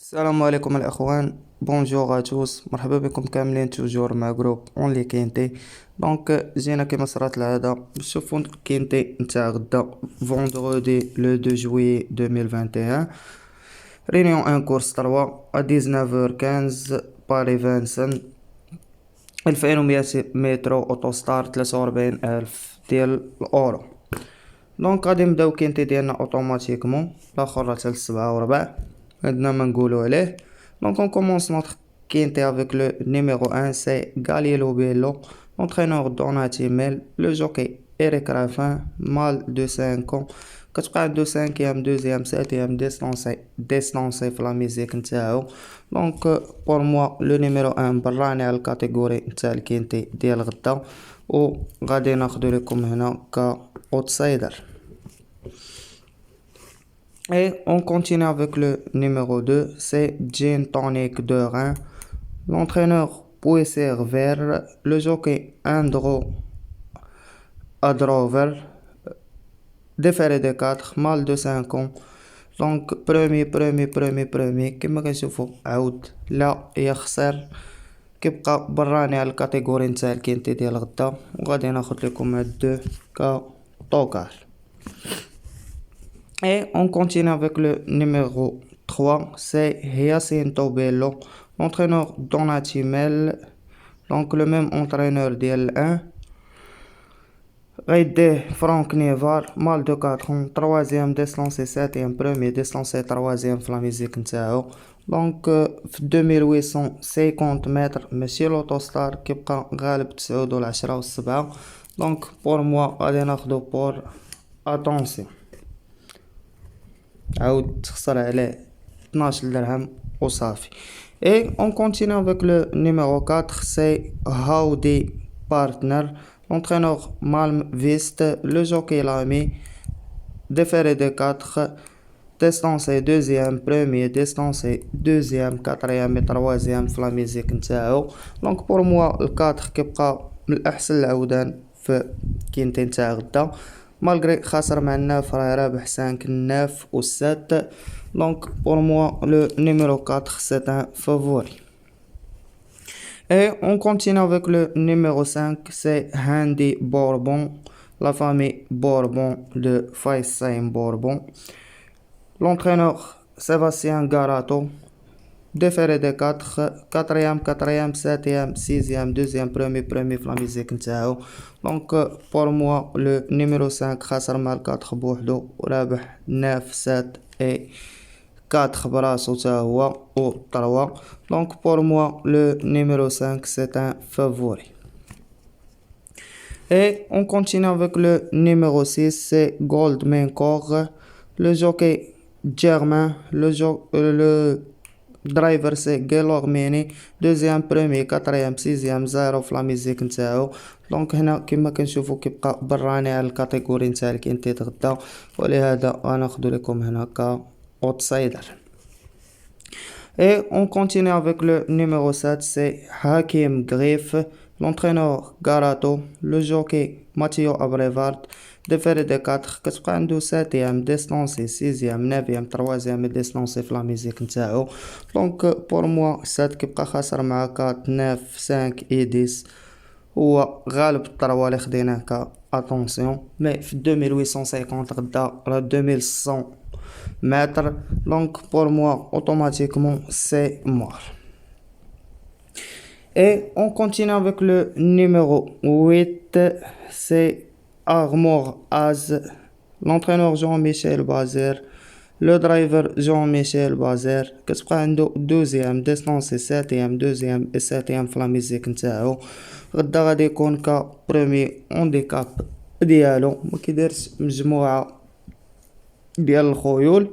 السلام عليكم الاخوان. بونجور ا توس، مرحبا بكم كاملين توجور مع جروب اونلي كينتي. دونك جينا كيما صرات العاده باش نشوفو كينتي نتاع غدا فوندغودي لو 2 جويي 2021. رينيون ان كورس 3 ا 19h15 باري فانسن 2100 مترو اوتوستار 43000 ديال الاورو. دونك غادي نبداو كينتي ديالنا اوتوماتيكمون الاخر راه حتى 7 وربع عندنا ما نقولوا عليه. Donc on commence notre quintet avec le numéro 1, c'est Galiello Bello, entraîneur Donati Mel, le jockey Eric Raffin, mâle de 5 ans, كتبقى عنده 5e 2e 7e distancé في la musique نتاعو. Donc pour moi le numéro 1 براني على الكاتيجوري نتاع الكينتي ديال غدا، و غادي ناخدو لكم هنا كاوتسايدر. Et on continue avec le numéro 2, c'est Gin Tonic de Rhin, l'entraîneur Poisser Vert, le jockey Andro Adrover, déféré de 4, mâle de 5 ans. Donc premier كما كنشوفو عاود لا يخسر، كيبقى براني على الكاتيجوري نتاع الكينتي ديال غدا، وغادي ناخد لكم هاد دو كطوكار. Et on continue avec le numéro 3, c'est Jacinto Bello, l'entraîneur Donati Mel, donc le même entraîneur d'L 1. Raide Franck Nevar, mâle de 4 ans, 3e distancé 7e, premier distancé 3e في la musique نتاعو. donc في 2850 متر ماشي لوتوستار، كيبقى غالب 9 و 10 و 7. donc pour moi غادي ناخدو pour attention، عاود تخسر عليه 12 درهم وصافي. Et on continue avec le numéro 4, c'est Howdy Partner, l'entraîneur Malm Vist, le jockey Lamy, déféré de 4, distancé 2e, premier distancé 2e, 4e et 3e في la musique نتاعو. donc pour moi ال 4 كيبقى من الأحسن العودان في كينتي نتاع غدا، malgré خاسر مع الناف راه رابح 5 الناف و 7. donc pour moi le numéro 4 c'est un favori. Et on continue avec le numéro 5, c'est Handy Bourbon, la famille Bourbon de Faissaim Bourbon, l'entraîneur Sébastien Garato, déféré de 4, 4e, 4e, 7e, 6e, 2e, premier في la musique نتاعو. donc pour moi le numéro 5 خاسر مع 4 بوحدو ورابح 9 7 et 4 براسو تا هو و 3. donc pour moi le numéro 5 c'est un favori. Et on continue avec le numéro 6, c'est Goldman Core, le jockey Germain, le driver c'est Gaylor Mini, deuxième, premier, quatrième, sixième, 0 في la musique نتاعو. donc هنا كما كنشوفو كيبقى براني على الكاتيجوري نتاع الكينتي غدا، ولهذا غناخدو لكم هنا كاوتسايدر. Et on continue avec le numéro 7, c'est Hakim Griff, l'entraîneur Garato, le jockey Matteo Abrevard, déféré de 4, كتبقى عنده 7e distancé 6e 9e 3e distancé في la musique نتاعو. donc pour moi 7 كيبقى خاسر مع 4 9 5 et 10، هو غالب 3 اللي خديناه ك attention. mais في 2850 غدا راه 2100 mètres، donc pour moi automatiquement c'est mort. Et on continue avec le numéro 8, c'est Armor Az, l'entraîneur Jean-Michel Bazer, le driver Jean-Michel Bazer, كتبقى عنده 12e distancé 7e 2e et 7e في la musique نتاعو. غدا غادي يكون ك premier handicap ديالو، ما كيديرش مجموعة ديال الخيول.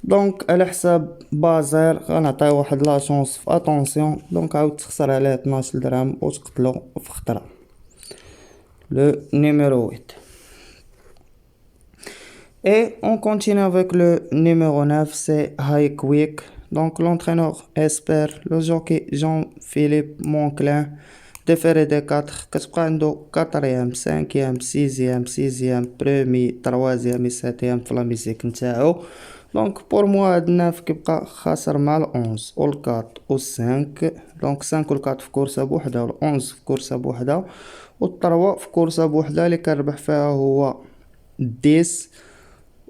دونك على حساب بازير غنعطيه واحد لا شونس في اتونسيون، دونك عاود تخسر عليه 12 درهم وتقتلو في خطره. لو نيميرو 8. Et on continue avec le numéro 9, c'est High Quick, donc l'entraîneur Esper, le jockey Jean-Philippe Monclin, déféré de 4 كتبقى عنده 4e 5e 6e 6e premier 3e et 7e في la musique نتاعو. دونك بور موا هاد 9 كيبقى خاسر مع ال 11 و ال 4 و 5. دونك 5 و 4 في كورسة بوحدها و ال 11 في كورسة بوحدها و 3 في كورسة بوحدها اللي كنربح فيها هو 10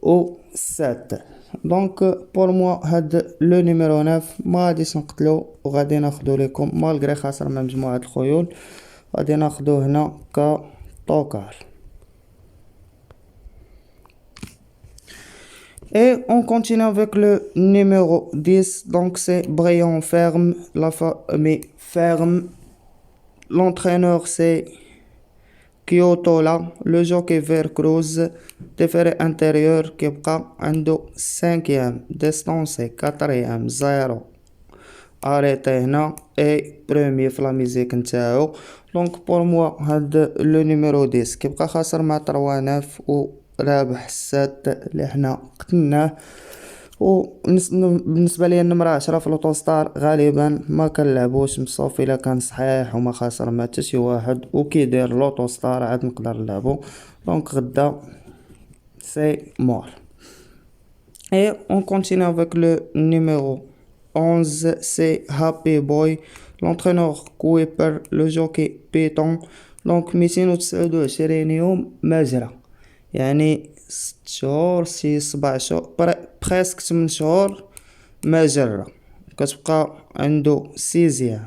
و 7. دونك بور موا هاد لو نيميرو 9 ما غاديش نقتلو و غادي ناخدو ليكم مالغري خاسر مع مجموعة الخيول، غادي ناخدو هنا ك طوكار. Et on continue avec le numéro 10, donc c'est Brian Ferme, la famille Ferme. L'entraîneur c'est Kyotola, le jockey vert Cruz, déféré intérieur كيبقى عنده 5e, distancé 4e, 0 arrêté هنا et premier في la musique نتاعو. donc pour moi هاد le numéro 10 كيبقى خاسر مع 3 9 و رابح 7 اللي حنا قتلناه. و بالنسبه ليا النمره 10 في لوطوستار غالبا ما كنلعبوش مصوفي الا كان صحيح وما خاسر مع حتى شي واحد وكيدير لوطوستار عاد نقدر نلعبو. دونك غدا سي مور. Et on continue avec le numéro 11, c'est Happy Boy, l'entraîneur Kuiper, le jockey Python. donc 229 يوم ماجرة، يعني 6 شهور شي 7 شهور بريسك 8 شهور ماجرة. كتبقى عنده 6e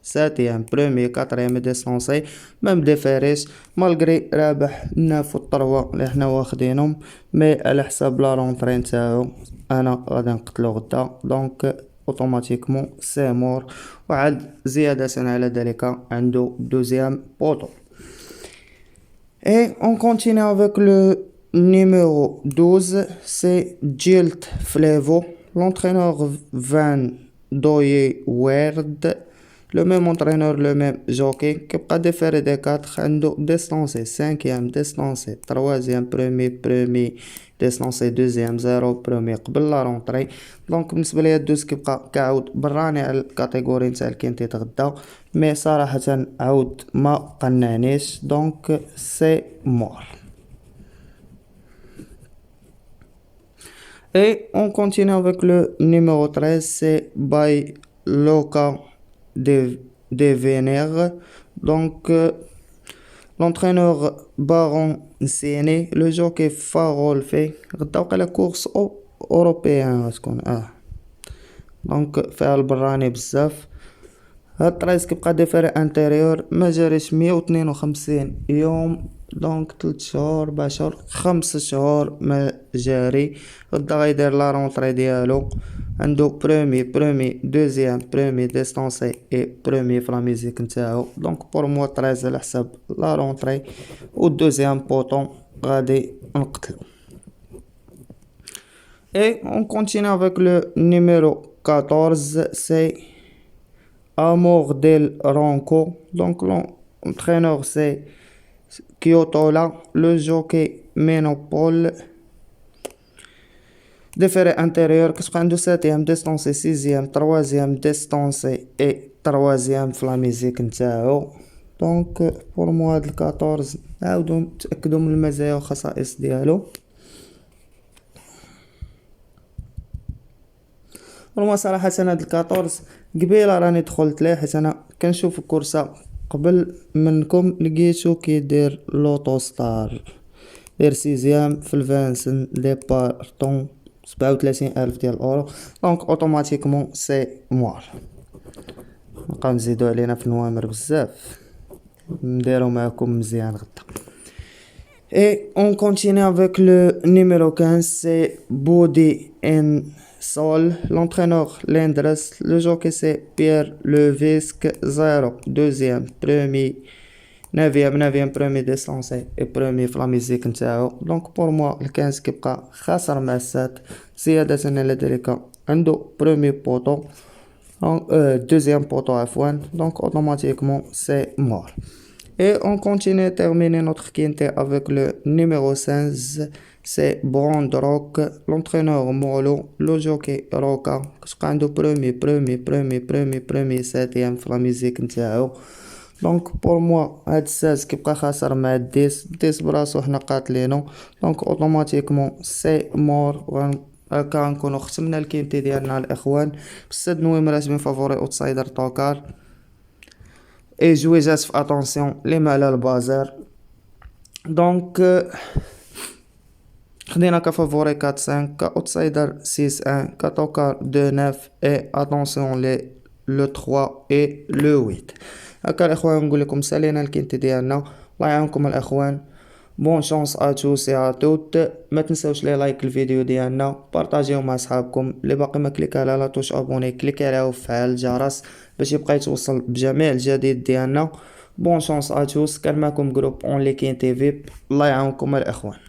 7e برومي 4e ديسونسي ما مدافاريش مالغري رابح 9 و 3 اللي حنا واخدينهم مي على حساب لا رونطري نتاعو انا غادي نقتلو غدا. دونك اوتوماتيكمون سي مور. وعاد زيادة على ذلك عنده 2e بوطو. Et on continue avec le numéro 12, c'est Jilt Flevo, l'entraîneur Van Doye Werd, le même entraîneur, le même jockey, qui a déféré des 4, عنده distancé 5e, distancé 3e, premier, distancé 2e, 0 premier قبل لا رونطري. دونك بالنسبة ليا الدوز كيبقى كعود براني على الكاتيجوري نتاع الكينتيت غدا مي صراحة عود ما قنعنيش. دونك سي مور. Et on continue avec le numéro 13, c'est By Loca de Vénère. Donc l'entraîneur Baron Séné, le jockey Farol fait غدا وقيلا كورس اوروبيان غتكون دونك فيها البراني بزاف. هاد 13 كيبقى ديفيري انتيريور ما جاريش 152 يوم. دونك 3 شهور 4 شهور 5 شهور ما جاري. غدا غيدير لا رونطري ديالو عنده برومي دوزيام برومي ديستونسي اي برومي في لا ميزيك نتاعو. دونك بور موا 13 على حساب لا رونطري و دوزيام بوطون غادي نقتلو. Et on continue avec le numéro 14, c'est Amor del Ronco. Donc l'entraîneur c'est Kyotola, le jockey Ménopole, déféré intérieur كتبقى عنده 7e ديستونسي 6e 3e ديستونسي اي 3e في لا ميزيك نتاعو. دونك بور موا هاد 14 نعاودو نتاكدو من المزايا والخصائص ديالو. رغم صراحة هاد 14 قبيله راني دخلت ليه حيت انا كنشوف الكورسة قبل منكم لقيتو كيدير لوطوستار دير 6ème في الفانسن ديبارتون 37,000 ديال الاورو. دونك اوتوماتيكمون سي موار. نبقاو نزيدو علينا في النوامر بزاف نديرو معاكم مزيان غدا. Et on continue avec le numéro 15, c'est Body and Sol, l'entraîneur Lendres, le jockey c'est Pierre Levisque, 0, 2e, premier, 9e premier descensé et premier في لا ميزيك نتاعو. دونك بور موا ال 15 كيبقى خاسر مع السات زيادة على ذلك عنده premier بوطو deuxième poteau عفوا. donc automatiquement c'est mort. Et on continue à terminer notre quintet avec le numéro 16, c'est Brandrock, l'entraîneur Molo, le jockey Roca, كتبقى عنده premier 7e في لا ميزيك نتاعو. دونك بور موا هاد 16 كيبقى خاسر مع 10 براسو حنا قاتلينو. دونك اوتوماتيكمون سي مور هكا نكونو ختمنا الكينتي ديالنا الاخوان. استدنوا مراسمين فافوري اوتسايدر توكار اي جويجات في اتونسيون لي ما على البازار. دونك خدينا كفافوري 4-5 كاوتسايدر 6-1 كتوكار 2-9 اي اتونسيون لي لو 3 اي لو 8. هكا الاخوان نقول لكم سالينا الكينتي ديالنا. الله يعاونكم الاخوان. بون شانس ا توس اي ا توت. ما تنساوش لي لايك الفيديو ديالنا، بارطاجيو مع صحابكم. اللي باقي ما كليك على لا توش ابوني كليك عليها وفعل الجرس باش يبقى يتوصل بجميع الجديد ديالنا. بون شانس ا توس. كان معكم جروب اون لي كين تي فيب. الله يعاونكم الاخوان.